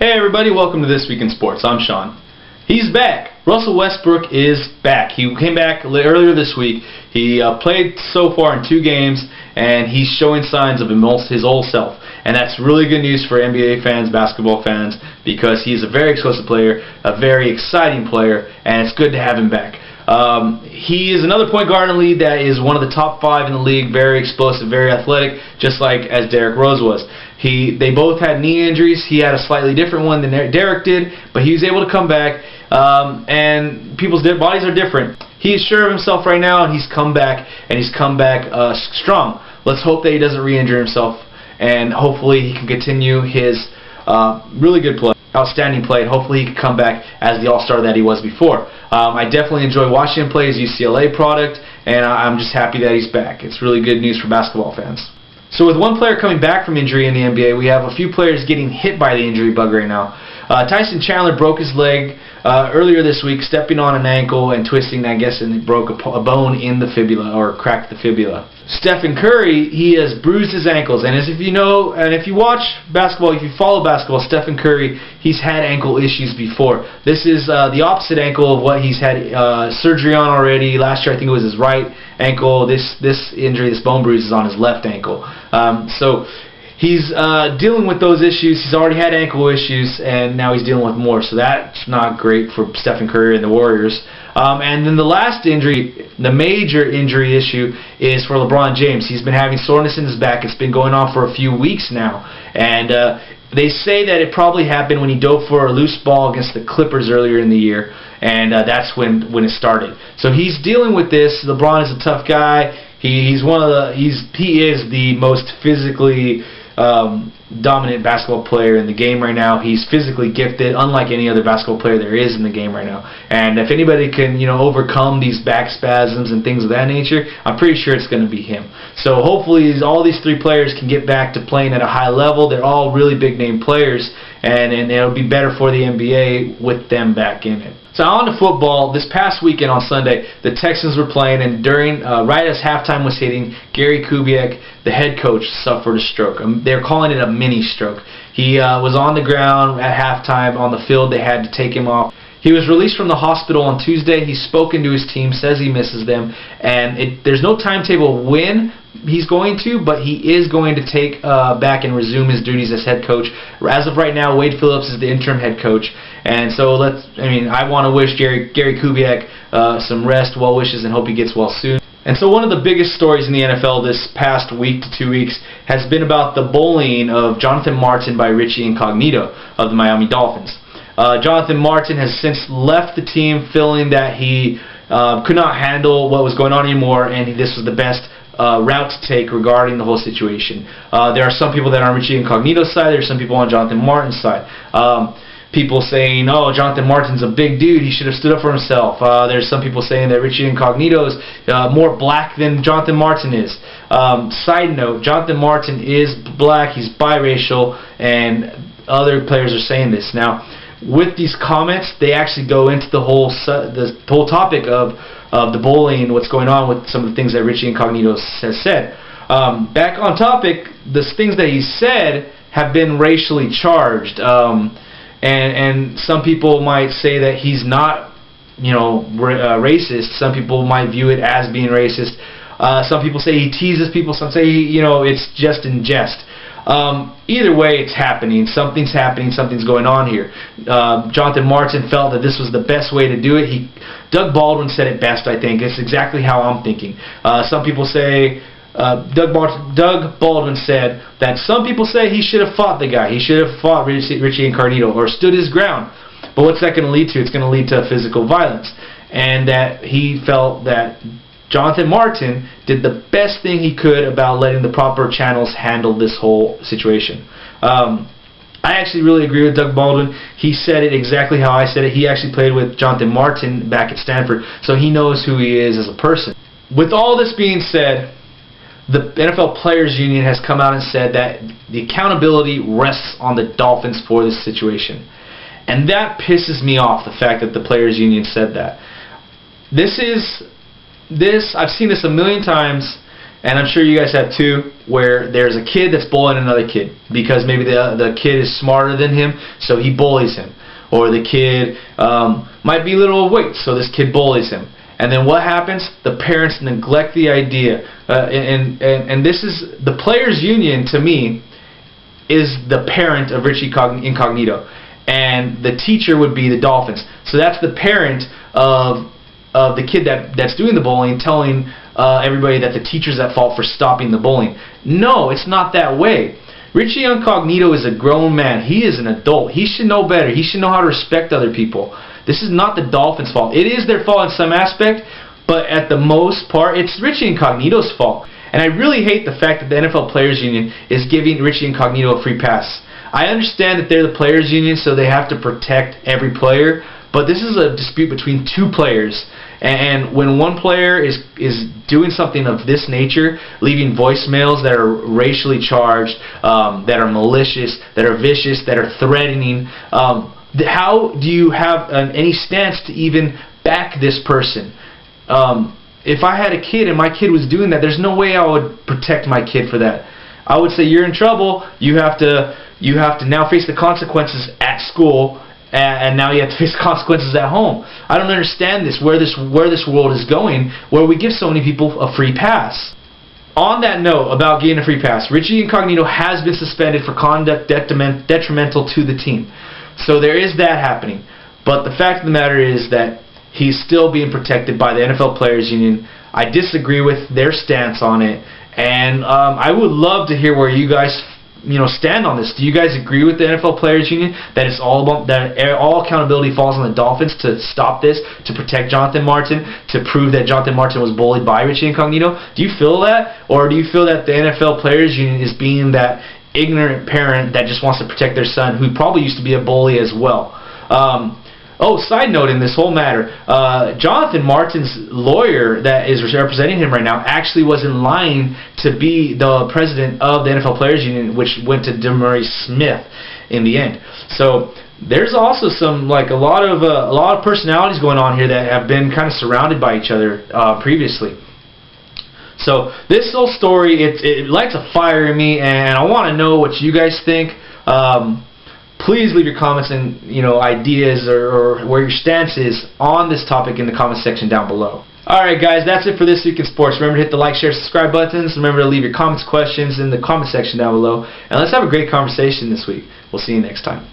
Hey everybody, welcome to This Week in Sports. I'm Sean. He's back. Russell Westbrook is back. He came back earlier this week. He played so far in 2 games, and he's showing signs of his old self. And that's really good news for NBA fans, basketball fans, because he's a very explosive player, a very exciting player, and it's good to have him back. He is another point guard in the league that is one of the top 5 in the league, very explosive, very athletic, just like as Derrick Rose was. They both had knee injuries. He had a slightly different one than Derrick did, but he was able to come back, and people's bodies are different. He is sure of himself right now, and he's come back, strong. Let's hope that he doesn't re-injure himself, and hopefully he can continue his really good play, outstanding play, and hopefully he can come back as the all-star that he was before. I definitely enjoy watching him play his UCLA product, and I'm just happy that he's back. It's really good news for basketball fans. So with one player coming back from injury in the NBA, we have a few players getting hit by the injury bug right now. Tyson Chandler broke his leg earlier this week, stepping on an ankle and twisting, I guess, and it broke a bone in the fibula, or cracked the fibula. Stephen Curry, he has bruised his ankles, and as if you know, and if you watch basketball, if you follow basketball, Stephen Curry, he's had ankle issues before. This is the opposite ankle of what he's had surgery on already. Last year, I think it was his right ankle. This injury, this bone bruise, is on his left ankle. So he's dealing with those issues. He's already had ankle issues, and now he's dealing with more. So that's not great for Stephen Curry and the Warriors. And then the last injury, the major injury issue, is for LeBron James. He's been having soreness in his back. It's been going on for a few weeks now. And they say that it probably happened when he dove for a loose ball against the Clippers earlier in the year. And that's when it started. So he's dealing with this. LeBron is a tough guy. He is the most physically dominant basketball player in the game right now. He's physically gifted, unlike any other basketball player there is in the game right now. And if anybody can, overcome these back spasms and things of that nature, I'm pretty sure it's going to be him. So hopefully all these 3 players can get back to playing at a high level. They're all really big name players, and it'll be better for the NBA with them back in it. So on to football. This past weekend on Sunday, the Texans were playing, and right as halftime was hitting, Gary Kubiak, the head coach, suffered a stroke. They're calling it a mini stroke. He was on the ground at halftime on the field. They had to take him off. He was released from the hospital on Tuesday. He's spoken to his team, says he misses them, and there's no timetable when he's going to, but he is going to take back and resume his duties as head coach. As of right now, Wade Phillips is the interim head coach, and so I want to wish Gary Kubiak some rest, well wishes, and hope he gets well soon. And so one of the biggest stories in the NFL this past week to 2 weeks has been about the bullying of Jonathan Martin by Richie Incognito of the Miami Dolphins. Jonathan Martin has since left the team, feeling that he could not handle what was going on anymore, and this was the best route to take regarding the whole situation. There are some people that are on Richie Incognito's side. There are some people on Jonathan Martin's side. People saying, oh, Jonathan Martin's a big dude, he should have stood up for himself. There's some people saying that Richie Incognito is more black than Jonathan Martin is. Side note, Jonathan Martin is black, he's biracial, and other players are saying this. Now, with these comments, they actually go into the whole topic of the bullying, what's going on with some of the things that Richie Incognito has said. Back on topic, the things that he said have been racially charged. And some people might say that he's not, racist. Some people might view it as being racist. Some people say he teases people. Some say, it's just in jest. Either way, it's happening. Something's happening. Something's going on here. Jonathan Martin felt that this was the best way to do it. Doug Baldwin said it best, I think. It's exactly how I'm thinking. Some people say... Doug Baldwin said that some people say he should have fought the guy. He should have fought Richie Incognito or stood his ground. But what's that going to lead to? It's going to lead to physical violence. And that he felt that Jonathan Martin did the best thing he could about letting the proper channels handle this whole situation. I actually really agree with Doug Baldwin. He said it exactly how I said it. He actually played with Jonathan Martin back at Stanford, so he knows who he is as a person. With all this being said, the NFL Players Union has come out and said that the accountability rests on the Dolphins for this situation. And that pisses me off, the fact that the Players Union said that. I've seen this a million times, and I'm sure you guys have too, where there's a kid that's bullying another kid because maybe the kid is smarter than him, so he bullies him. Or the kid might be a little overweight, so this kid bullies him. And then what happens? The parents neglect the idea. And this is, the players' union, to me, is the parent of Richie Incognito. And the teacher would be the Dolphins. So that's the parent of the kid that's doing the bullying, telling everybody that the teacher's at fault for stopping the bullying. No, it's not that way. Richie Incognito is a grown man. He is an adult. He should know better. He should know how to respect other people. This is not the Dolphins' fault. It is their fault in some aspect, but at the most part, it's Richie Incognito's fault. And I really hate the fact that the NFL Players Union is giving Richie Incognito a free pass. I understand that they're the Players Union, so they have to protect every player, but this is a dispute between two players. And when one player is doing something of this nature, leaving voicemails that are racially charged, that are malicious, that are vicious, that are threatening, how do you have any stance to even back this person? If I had a kid and my kid was doing that, there's no way I would protect my kid for that. I would say, you're in trouble. You have to now face the consequences at school. And now you have to face consequences at home. I don't understand where this world is going, where we give so many people a free pass. On that note about getting a free pass, Richie Incognito has been suspended for conduct detrimental to the team. So there is that happening. But the fact of the matter is that he's still being protected by the NFL Players Union. I disagree with their stance on it, and I would love to hear where you guys stand on this. Do you guys agree with the NFL Players Union that it's all about, that all accountability falls on the Dolphins to stop this, to protect Jonathan Martin, to prove that Jonathan Martin was bullied by Richie Incognito? Do you feel that, or do you feel that the NFL Players Union is being that ignorant parent that just wants to protect their son, who probably used to be a bully as well? Side note in this whole matter, Jonathan Martin's lawyer that is representing him right now actually was in line to be the president of the NFL Players Union, which went to DeMaurice Smith in the end. So there's also some, a lot of personalities going on here that have been kind of surrounded by each other previously. So this whole story, it lights a fire in me, and I want to know what you guys think. Please leave your comments and ideas or where your stance is on this topic in the comment section down below. Alright guys, that's it for This Week in Sports. Remember to hit the like, share, subscribe buttons. Remember to leave your comments, questions in the comment section down below. And let's have a great conversation this week. We'll see you next time.